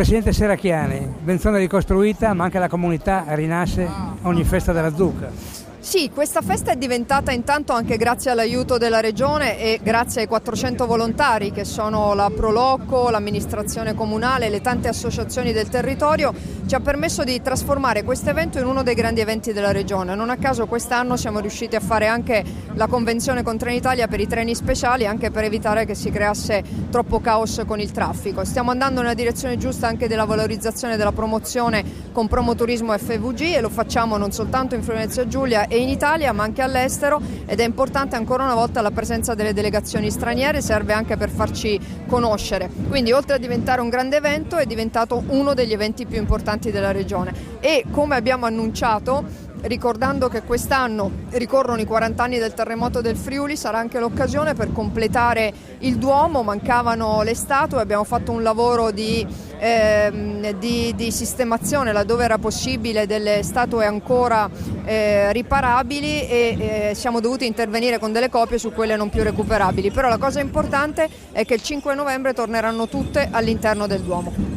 Presidente Serracchiani, Benzone ricostruita, ma anche la comunità rinasce ogni festa della zucca. Sì, questa festa è diventata intanto anche grazie all'aiuto della Regione e grazie ai 400 volontari che sono la Proloco, l'amministrazione comunale, le tante associazioni del territorio, ci ha permesso di trasformare questo evento in uno dei grandi eventi della Regione. Non a caso quest'anno siamo riusciti a fare anche la convenzione con Trenitalia per i treni speciali, anche per evitare che si creasse troppo caos con il traffico. Stiamo andando nella direzione giusta anche della valorizzazione della promozione con Promoturismo FVG e lo facciamo non soltanto in Friuli Venezia Giulia e in Italia ma anche all'estero, ed è importante ancora una volta la presenza delle delegazioni straniere, serve anche per farci conoscere. Quindi oltre a diventare un grande evento è diventato uno degli eventi più importanti della regione e, come abbiamo annunciato, ricordando che quest'anno ricorrono i 40 anni del terremoto del Friuli, sarà anche l'occasione per completare il Duomo. Mancavano le statue, abbiamo fatto un lavoro di sistemazione laddove era possibile delle statue ancora riparabili e siamo dovuti intervenire con delle copie su quelle non più recuperabili, però la cosa importante è che il 5 novembre torneranno tutte all'interno del Duomo.